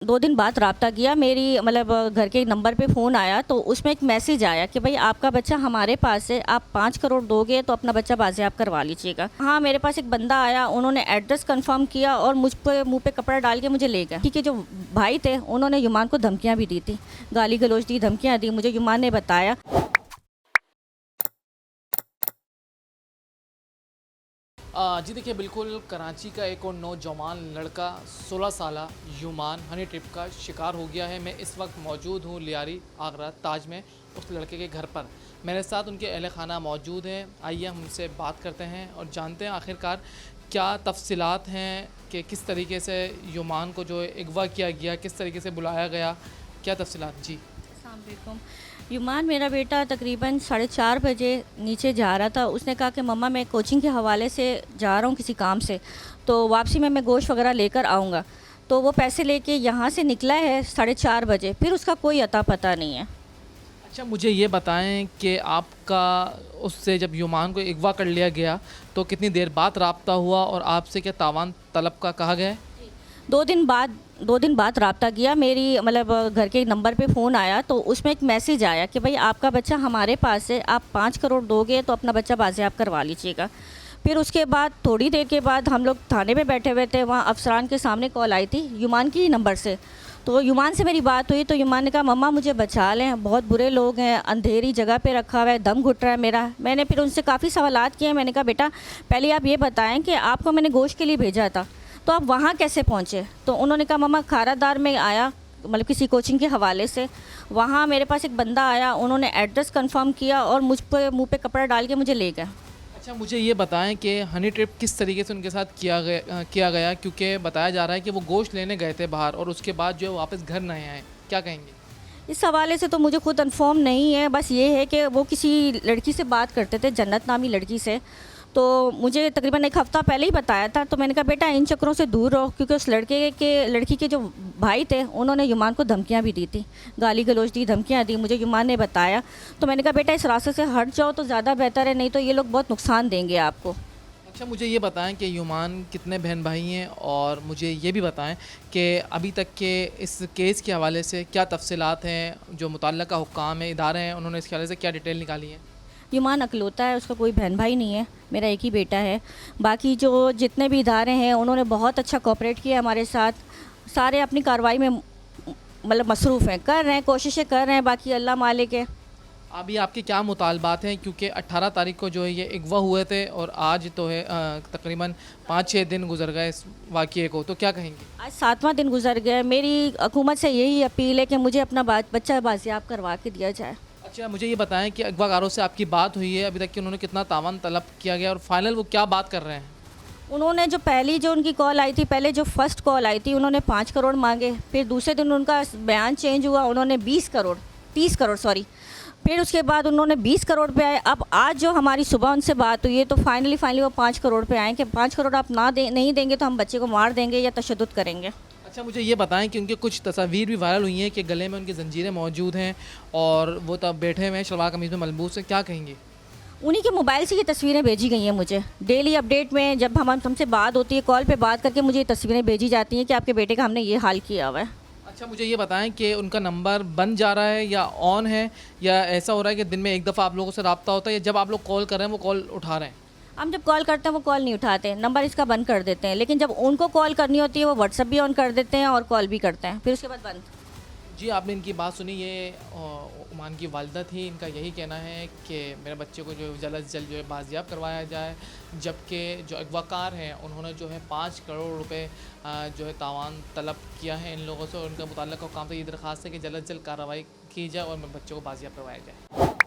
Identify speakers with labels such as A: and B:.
A: 2 दिन बाद राब्ता किया मेरी मतलब घर के नंबर पे फ़ोन आया तो उसमें एक मैसेज आया कि भाई आपका बच्चा हमारे पास है, आप 5 करोड़ दोगे तो अपना बच्चा बाज़ियाब करवा लीजिएगा। हाँ, मेरे पास एक बंदा आया, उन्होंने एड्रेस कंफर्म किया और मुझ पे मुँह पे कपड़ा डाल के मुझे ले गए। ठीक है, जो भाई थे उन्होंने युमान को धमकियाँ भी दी थी, गाली गलौज दी, धमकियाँ दी। मुझे युमान ने बताया।
B: जी देखिए, बिल्कुल कराची का एक और नौजवान लड़का 16 साला युमान हनी ट्रिप का शिकार हो गया है। मैं इस वक्त मौजूद हूँ लियारी आगरा ताज में उस लड़के के घर पर। मेरे साथ उनके अहल खाना मौजूद हैं। आइए हम उनसे बात करते हैं और जानते हैं आखिरकार क्या तफसीलात हैं कि किस तरीके से युमान को जो है अगवा किया गया, किस तरीके से बुलाया गया, क्या तफसीलात। जी
A: अस्सलाम वालेकुम। युमान मेरा बेटा तकरीबन 4:30 बजे नीचे जा रहा था। उसने कहा कि मम्मा मैं कोचिंग के हवाले से जा रहा हूँ किसी काम से, तो वापसी में मैं गोश्त वगैरह लेकर आऊँगा। तो वो पैसे लेके यहाँ से निकला है 4:30 बजे, फिर उसका कोई अता पता नहीं है।
B: अच्छा, मुझे ये बताएं कि आपका उससे जब युमान को अगवा कर लिया गया तो कितनी देर बाद रब्ता हुआ और आपसे क्या तावान तलब का कहा गया है?
A: 2 दिन बाद 2 दिन बाद राब्ता किया मेरी मतलब घर के नंबर पे फ़ोन आया तो उसमें एक मैसेज आया कि भाई आपका बच्चा हमारे पास है, आप 5 करोड़ दोगे तो अपना बच्चा बाज़ियाब करवा लीजिएगा। फिर उसके बाद थोड़ी देर के बाद हम लोग थाने में बैठे हुए थे, वहाँ अफसरान के सामने कॉल आई थी युमान की ही नंबर से। तो युमान से मेरी बात हुई तो युमान ने कहा मम्मा मुझे बचा लें, बहुत बुरे लोग हैं, अंधेरी जगह पे रखा हुआ है, दम घुट रहा है मेरा। मैंने फिर उनसे काफ़ी सवालात किए। मैंने कहा बेटा पहले आप ये बताएं कि आपको मैंने गोश्त के लिए भेजा था तो आप वहाँ कैसे पहुँचे? तो उन्होंने कहा मम्मा खारादार में आया, मतलब किसी कोचिंग के हवाले से। वहाँ मेरे पास एक बंदा आया, उन्होंने एड्रेस कंफर्म किया और मुझ पे मुँह पे कपड़ा डाल के मुझे ले गए।
B: अच्छा, मुझे ये बताएं कि हनी ट्रिप किस तरीके से उनके साथ किया गया, क्योंकि बताया जा रहा है कि वो गोश्त लेने गए थे बाहर और उसके बाद जो है वापस घर नहीं आए। क्या कहेंगे?
A: इस हवाले से तो मुझे खुद इन्फॉर्म नहीं है, बस ये है कि वो किसी लड़की से बात करते थे, जन्नत नामी लड़की से। तो मुझे तकरीबन 1 हफ़्ता पहले ही बताया था। तो मैंने कहा बेटा इन चक्करों से दूर रहो, क्योंकि उस लड़की के जो भाई थे उन्होंने युमान को धमकियाँ भी दी थी, गाली गलौज दी, धमकियाँ दी। मुझे युमान ने बताया। तो मैंने कहा बेटा इस रास्ते से हट जाओ तो ज़्यादा बेहतर है, नहीं तो ये लोग बहुत नुकसान देंगे आपको।
B: अच्छा, मुझे ये बताएं कि युमान कितने बहन भाई हैं और मुझे ये भी बताएं कि अभी तक के इस केस के हवाले से क्या तफसीलात हैं, जो मुतल्लिका हुक्काम हैं, इदारे हैं, उन्होंने इसके हवाले से क्या डिटेल निकाली है?
A: युमान अकलौता है, उसका कोई बहन भाई नहीं है, मेरा एक ही बेटा है। बाकी जो जितने भी इदारे हैं उन्होंने बहुत अच्छा कोऑपरेट किया हमारे साथ। सारे अपनी कार्रवाई में मतलब मसरूफ़ हैं, कर रहे हैं, कोशिशें कर रहे हैं, बाकी अल्लाह मालिक है।
B: अभी आपके क्या मुतालबात हैं, क्योंकि 18 तारीख को जो है ये अगवा हुए थे और आज तो है तकरीबन 5-6 दिन गुजर गए इस वाक़ये को, तो क्या कहेंगे?
A: आज 7वां दिन गुजर गया। मेरी हुकूमत से यही अपील है कि मुझे अपना बच्चा बाजियाब करवा के दिया जाए।
B: अच्छा, मुझे ये बताएं कि अगवाकारों से आपकी बात हुई है अभी तक कि उन्होंने कितना तावान तलब किया गया और फाइनल वो क्या बात कर रहे हैं?
A: उन्होंने जो पहली जो उनकी कॉल आई थी, पहले जो फर्स्ट कॉल आई थी उन्होंने 5 करोड़ मांगे। फिर दूसरे दिन उनका बयान चेंज हुआ, उन्होंने 20 करोड़ 30 करोड़ सॉरी, फिर उसके बाद उन्होंने 20 करोड़ पे आए। अब आज जो हमारी सुबह उनसे बात हुई है तो फाइनली वो 5 करोड़ पे आए कि 5 करोड़ आप नहीं देंगे तो हम बच्चे को मार देंगे या तशद्दुद करेंगे।
B: अच्छा, मुझे ये बताएं कि उनके कुछ तस्वीर भी वायरल हुई हैं कि गले में उनकी जंजीरें मौजूद हैं और वो तब बैठे हुए हैं शलवार कमीज़ में मलबूस हैं। क्या कहेंगे?
A: उन्हीं के मोबाइल से ये तस्वीरें भेजी गई हैं मुझे। डेली अपडेट में जब हमसे बात होती है, कॉल पे बात करके मुझे ये तस्वीरें भेजी जाती हैं कि आपके बेटे का हमने ये हाल किया हुआ है।
B: अच्छा, मुझे ये बताएं कि उनका नंबर बंद जा रहा है या ऑन है, या ऐसा हो रहा है कि दिन में एक दफ़ा आप लोगों से रब्ता होता है या जब आप लोग कॉल कर रहे हैं वो कॉल उठा रहे हैं?
A: हम जब कॉल करते हैं वो कॉल नहीं उठाते, नंबर इसका बंद कर देते हैं। लेकिन जब उनको कॉल करनी होती है वो व्हाट्सएप भी ऑन कर देते हैं और कॉल भी करते हैं, फिर उसके बाद बंद।
B: जी, आपने इनकी बात सुनी। ये उमान की वालिदा थी। इनका यही कहना है कि मेरे बच्चे को जो जल्द से जल्द जो है बाजियाब करवाया जाए, जबकि जो अगवाकार हैं उन्होंने जो है 5 करोड़ रुपए जो है तावान तलब किया है इन लोगों से और उनका मुतल्लिका काम से ये दरख्वास्त है कि जल्द से जल्द कार्रवाई की जाए और मेरे बच्चे को बाजियाब करवाया जाए।